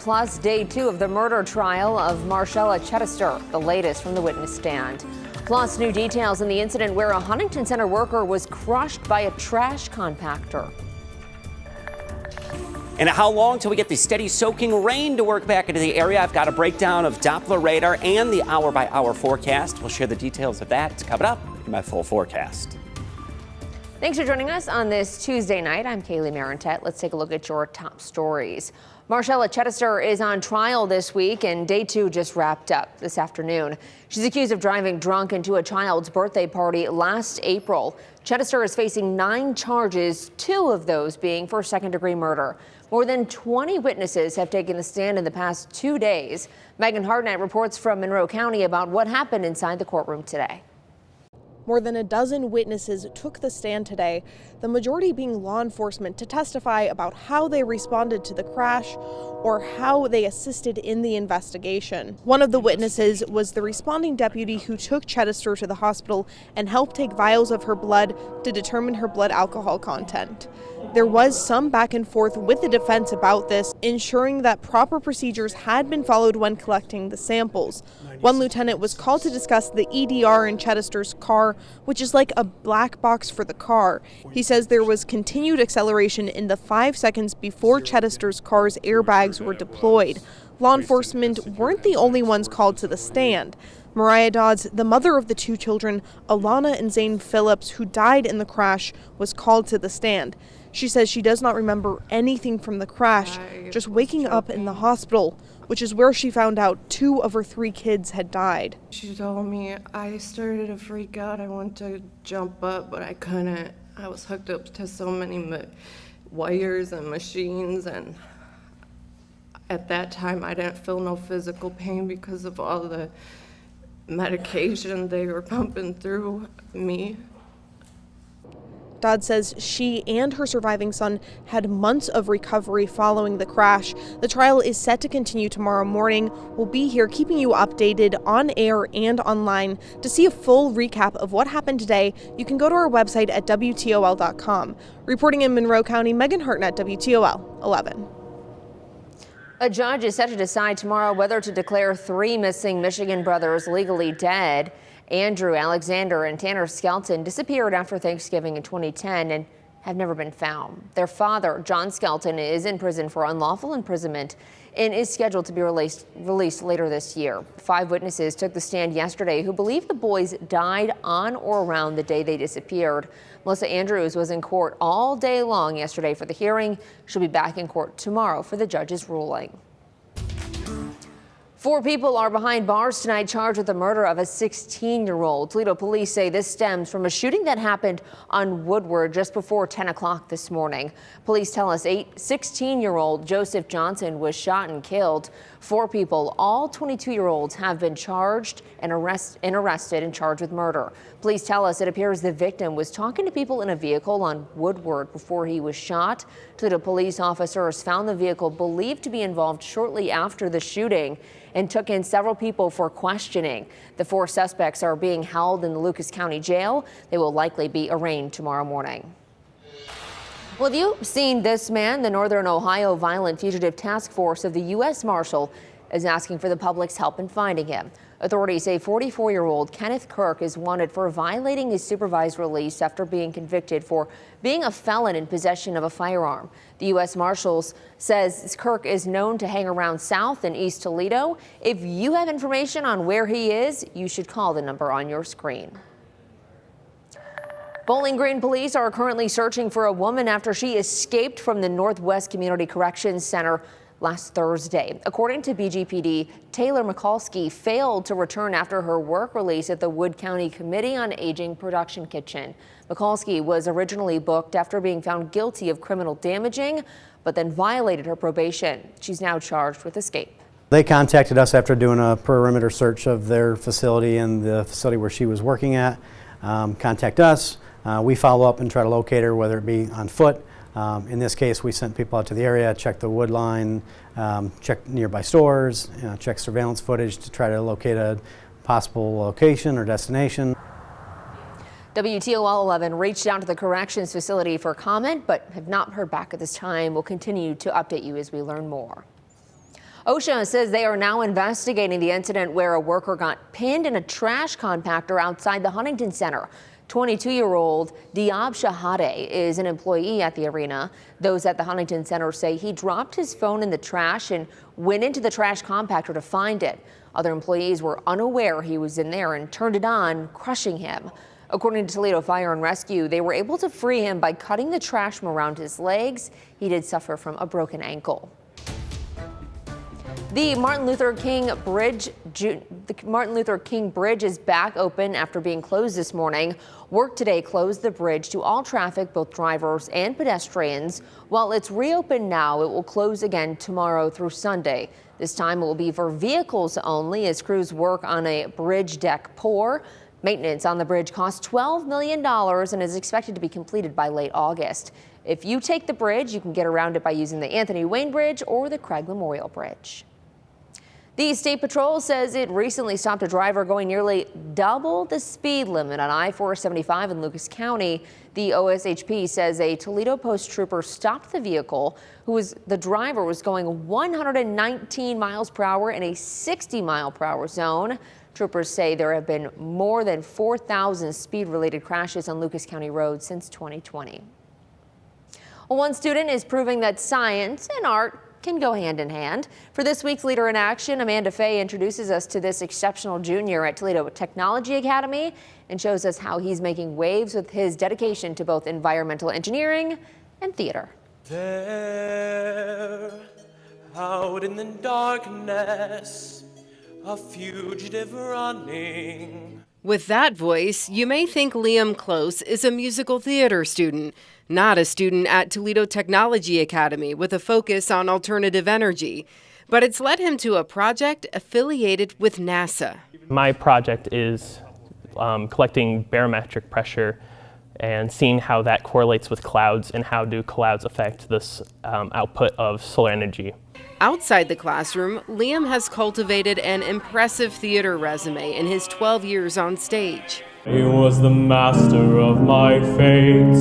plus day 2 of the murder trial of Marcella Chittister, the latest from the witness stand. Plus new details in the incident where a Huntington Center worker was crushed by a trash compactor. And how long till we get the steady soaking rain to work back into the area? I've got a breakdown of Doppler radar and the hour-by-hour forecast. We'll share the details of that. It's coming up in my full forecast. Thanks for joining us on this Tuesday night. I'm Kaylee Marentet. Let's take a look at your top stories. Marcella Chittister is on trial this week, and day 2 just wrapped up this afternoon. She's accused of driving drunk into a child's birthday party last April. Chittister is facing 9 charges, 2 of those being for second-degree murder. More than 20 witnesses have taken the stand in the past 2 days. Megan Hartnett reports from Monroe County about what happened inside the courtroom today. More than a dozen witnesses took the stand today, the majority being law enforcement, to testify about how they responded to the crash or how they assisted in the investigation. One of the witnesses was the responding deputy who took Chittister to the hospital and helped take vials of her blood to determine her blood alcohol content. There was some back and forth with the defense about this, ensuring that proper procedures had been followed when collecting the samples. One lieutenant was called to discuss the EDR in Chittister's car, which is like a black box for the car. He says there was continued acceleration in the 5 seconds before Chittister's car's airbags were deployed. Law enforcement weren't the only ones called to the stand. Mariah Dodds, the mother of the 2 children, Alana and Zane Phillips, who died in the crash, was called to the stand. She says she does not remember anything from the crash, just waking up in the hospital, which is where she found out 2 of her 3 kids had died. She told me I started to freak out. I wanted to jump up, but I couldn't. I was hooked up to so many wires and machines, and at that time I didn't feel no physical pain because of all the medication they were pumping through me. Dodd says she and her surviving son had months of recovery following the crash. The trial is set to continue tomorrow morning. We'll be here keeping you updated on air and online. To see a full recap of what happened today, you can go to our website at WTOL.com. Reporting in Monroe County, Megan Hartnett, WTOL 11. A judge is set to decide tomorrow whether to declare 3 missing Michigan brothers legally dead. Andrew Alexander and Tanner Skelton disappeared after Thanksgiving in 2010 and have never been found. Their father, John Skelton, is in prison for unlawful imprisonment and is scheduled to be released later this year. 5 witnesses took the stand yesterday who believe the boys died on or around the day they disappeared. Melissa Andrews was in court all day long yesterday for the hearing. She'll be back in court tomorrow for the judge's ruling. 4 people are behind bars tonight charged with the murder of a 16-year-old. Toledo police say this stems from a shooting that happened on Woodward just before 10 o'clock this morning. Police tell us 16-year-old Joseph Johnson was shot and killed. 4 people, all 22-year-olds, have been charged and arrested and charged with murder. Police tell us it appears the victim was talking to people in a vehicle on Woodward before he was shot. Toledo police officers found the vehicle believed to be involved shortly after the shooting and took in several people for questioning. The 4 suspects are being held in the Lucas County Jail. They will likely be arraigned tomorrow morning. Well, have you seen this man? The Northern Ohio Violent Fugitive Task Force of the U.S. Marshal is asking for the public's help in finding him. Authorities say 44-year-old Kenneth Kirk is wanted for violating his supervised release after being convicted for being a felon in possession of a firearm. The U.S. Marshals says Kirk is known to hang around South and East Toledo. If you have information on where he is, you should call the number on your screen. Bowling Green police are currently searching for a woman after she escaped from the Northwest Community Corrections Center last Thursday. According to BGPD, Taylor Mikulski failed to return after her work release at the Wood County Committee on Aging Production Kitchen. Mikulski was originally booked after being found guilty of criminal damaging, but then violated her probation. She's now charged with escape. They contacted us after doing a perimeter search of their facility and the facility where she was working at. Contact us. We follow up and try to locate her, whether it be on foot. In this case, we sent people out to the area, checked the wood line, checked nearby stores, checked surveillance footage to try to locate a possible location or destination. WTOL 11 reached out to the corrections facility for comment, but have not heard back at this time. We'll continue to update you as we learn more. OSHA says they are now investigating the incident where a worker got pinned in a trash compactor outside the Huntington Center. 22-year-old Diab Shahade is an employee at the arena. Those at the Huntington Center say he dropped his phone in the trash and went into the trash compactor to find it. Other employees were unaware he was in there and turned it on, crushing him. According to Toledo Fire and Rescue, they were able to free him by cutting the trash from around his legs. He did suffer from a broken ankle. The Martin Luther King Bridge is back open after being closed this morning. Work today closed the bridge to all traffic, both drivers and pedestrians. While it's reopened now, it will close again tomorrow through Sunday. This time it will be for vehicles only as crews work on a bridge deck pour. Maintenance on the bridge costs $12 million and is expected to be completed by late August. If you take the bridge, you can get around it by using the Anthony Wayne Bridge or the Craig Memorial Bridge. The State Patrol says it recently stopped a driver going nearly double the speed limit on I-475 in Lucas County. The OSHP says a Toledo Post trooper stopped the vehicle. The driver was going 119 miles per hour in a 60 mile per hour zone. Troopers say there have been more than 4,000 speed-related crashes on Lucas County roads since 2020. One student is proving that science and art can go hand in hand. For this week's Leader in Action, Amanda Fay introduces us to this exceptional junior at Toledo Technology Academy and shows us how he's making waves with his dedication to both environmental engineering and theater. There, out in the darkness, a fugitive running. With that voice, you may think Liam Close is a musical theater student, not a student at Toledo Technology Academy with a focus on alternative energy. But it's led him to a project affiliated with NASA. My project is collecting barometric pressure and seeing how that correlates with clouds and how do clouds affect this output of solar energy. Outside the classroom, Liam has cultivated an impressive theater resume in his 12 years on stage. He was the master of my fate.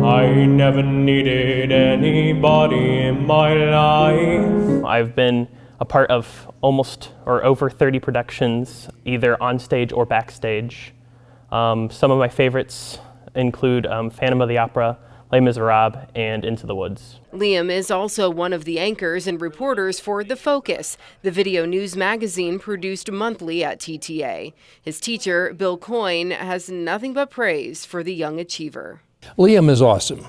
I never needed anybody in my life. I've been a part of almost or over 30 productions, either on stage or backstage. Some of my favorites include Phantom of the Opera, Les Miserables, and Into the Woods. Liam is also one of the anchors and reporters for The Focus, the video news magazine produced monthly at TTA. His teacher, Bill Coyne, has nothing but praise for the young achiever. Liam is awesome.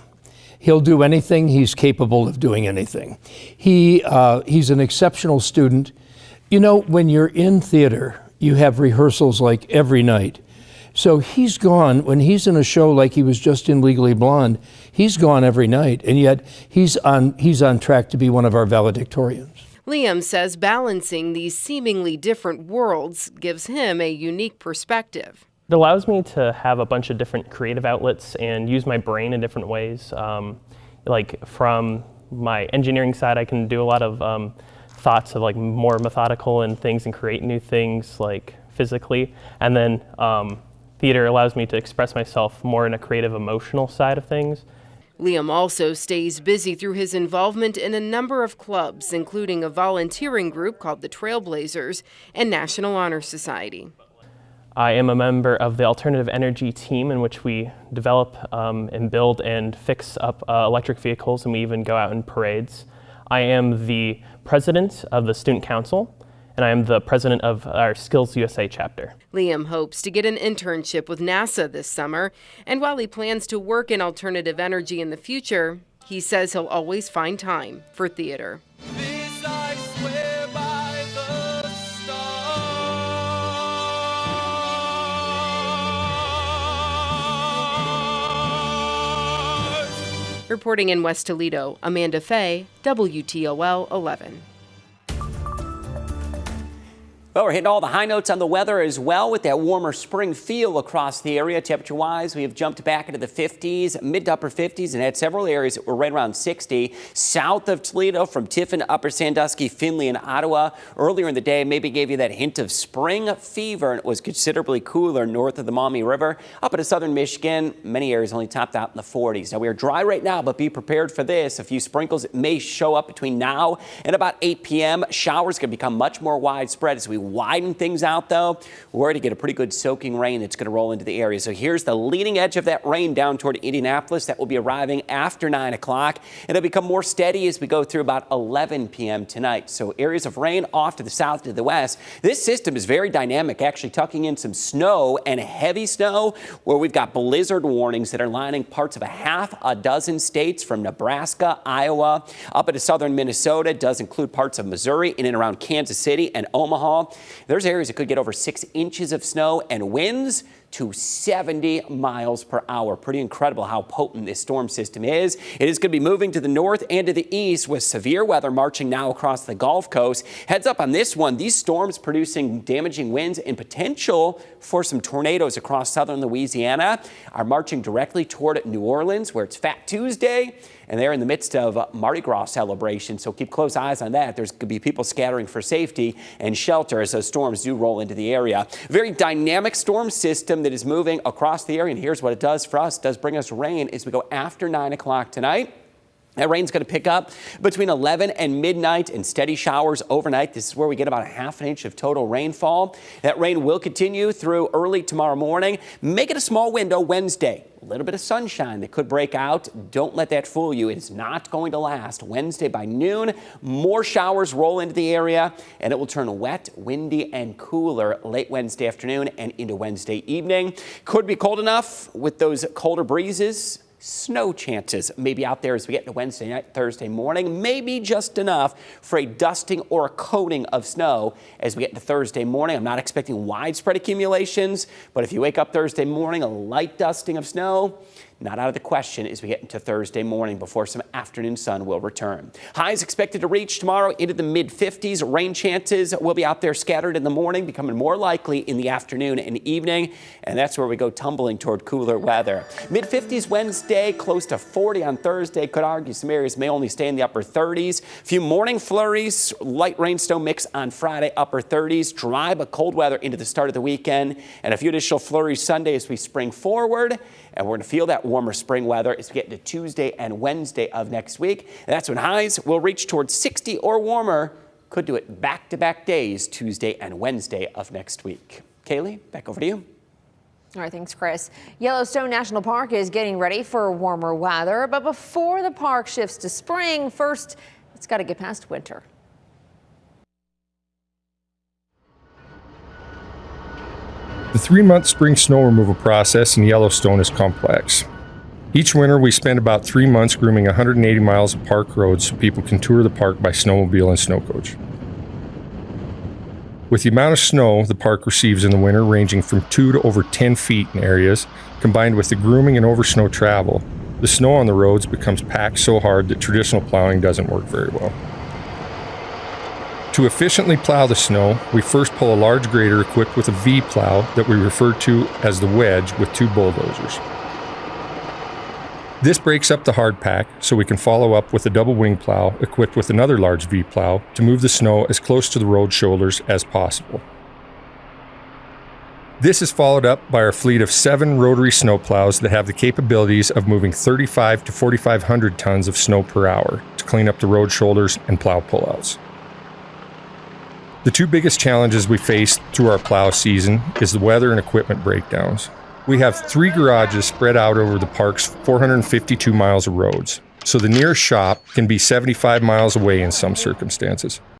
He'll do anything. He's capable of doing anything. He's an exceptional student. You know, when you're in theater, you have rehearsals like every night. So he's gone, when he's in a show like he was just in Legally Blonde, he's gone every night, and yet he's on track to be one of our valedictorians. Liam says balancing these seemingly different worlds gives him a unique perspective. It allows me to have a bunch of different creative outlets and use my brain in different ways. Like from my engineering side, I can do a lot of thoughts of like more methodical and things and create new things like physically. And then theater allows me to express myself more in a creative, emotional side of things. Liam also stays busy through his involvement in a number of clubs, including a volunteering group called the Trailblazers and National Honor Society. I am a member of the alternative energy team in which we develop and build and fix up electric vehicles, and we even go out in parades. I am the president of the student council, and I am the president of our Skills USA chapter. Liam hopes to get an internship with NASA this summer, and while he plans to work in alternative energy in the future, he says he'll always find time for theater. This I swear by the stars. Reporting in West Toledo, Amanda Fay, WTOL 11. Well, we're hitting all the high notes on the weather as well with that warmer spring feel across the area. Temperature-wise, we have jumped back into the 50s, mid to upper 50s, and had several areas that were right around 60. South of Toledo, from Tiffin, Upper Sandusky, Findlay, and Ottawa. Earlier in the day, maybe gave you that hint of spring fever, and it was considerably cooler north of the Maumee River. Up into southern Michigan, many areas only topped out in the 40s. Now, we are dry right now, but be prepared for this. A few sprinkles may show up between now and about 8 p.m. Showers can become much more widespread as we widen things out, though. We're going to get a pretty good soaking rain that's going to roll into the area. So here's the leading edge of that rain down toward Indianapolis. That will be arriving after 9 o'clock. And it'll become more steady as we go through about 11 p.m. tonight. So areas of rain off to the south, to the west. This system is very dynamic, actually tucking in some snow and heavy snow, where we've got blizzard warnings that are lining parts of a half a dozen states from Nebraska, Iowa, up into southern Minnesota. It does include parts of Missouri, in and around Kansas City and Omaha. There's areas that could get over 6 inches of snow and winds to 70 miles per hour. Pretty incredible how potent this storm system is. It is going to be moving to the north and to the east with severe weather marching now across the Gulf Coast. Heads up on this one. These storms producing damaging winds and potential for some tornadoes across southern Louisiana are marching directly toward New Orleans, where it's Fat Tuesday, and they're in the midst of Mardi Gras celebration. So keep close eyes on that. There's going to be people scattering for safety and shelter as those storms do roll into the area. Very dynamic storm system that is moving across the area. And here's what it does for us. It does bring us rain as we go after 9 o'clock tonight. That rain's going to pick up between 11 and midnight and steady showers overnight. This is where we get about a ½ inch of total rainfall. That rain will continue through early tomorrow morning. Make it a small window Wednesday. A little bit of sunshine that could break out. Don't let that fool you. It's not going to last. Wednesday by noon, more showers roll into the area, and it will turn wet, windy, and cooler late Wednesday afternoon and into Wednesday evening. Could be cold enough with those colder breezes. Snow chances maybe out there as we get into Wednesday night, Thursday morning, maybe just enough for a dusting or a coating of snow as we get into Thursday morning. I'm not expecting widespread accumulations, but if you wake up Thursday morning, a light dusting of snow, not out of the question as we get into Thursday morning before some afternoon sun will return. Highs expected to reach tomorrow into the mid-50s. Rain chances will be out there scattered in the morning, becoming more likely in the afternoon and evening. And that's where we go tumbling toward cooler weather. Mid-50s Wednesday, close to 40 on Thursday. Could argue some areas may only stay in the upper 30s. A few morning flurries, light rain snow mix on Friday, upper 30s. Dry but cold weather into the start of the weekend. And a few additional flurries Sunday as we spring forward. And we're going to feel that warmer spring weather as we get into Tuesday and Wednesday of next week. And that's when highs will reach towards 60 or warmer. Could do it back-to-back days, Tuesday and Wednesday of next week. Kaylee, back over to you. All right, thanks, Chris. Yellowstone National Park is getting ready for warmer weather, but before the park shifts to spring, first, it's got to get past winter. The 3-month spring snow removal process in Yellowstone is complex. Each winter, we spend about 3 months grooming 180 miles of park roads so people can tour the park by snowmobile and snow coach. With the amount of snow the park receives in the winter ranging from 2 to over 10 feet in areas, combined with the grooming and over snow travel, the snow on the roads becomes packed so hard that traditional plowing doesn't work very well. To efficiently plow the snow, we first pull a large grader equipped with a V-plow that we refer to as the wedge with 2 bulldozers. This breaks up the hard pack so we can follow up with a double wing plow equipped with another large V-plow to move the snow as close to the road shoulders as possible. This is followed up by our fleet of 7 rotary snow plows that have the capabilities of moving 35 to 4,500 tons of snow per hour to clean up the road shoulders and plow pullouts. The 2 biggest challenges we face through our plow season is the weather and equipment breakdowns. We have 3 garages spread out over the park's 452 miles of roads, so the nearest shop can be 75 miles away in some circumstances.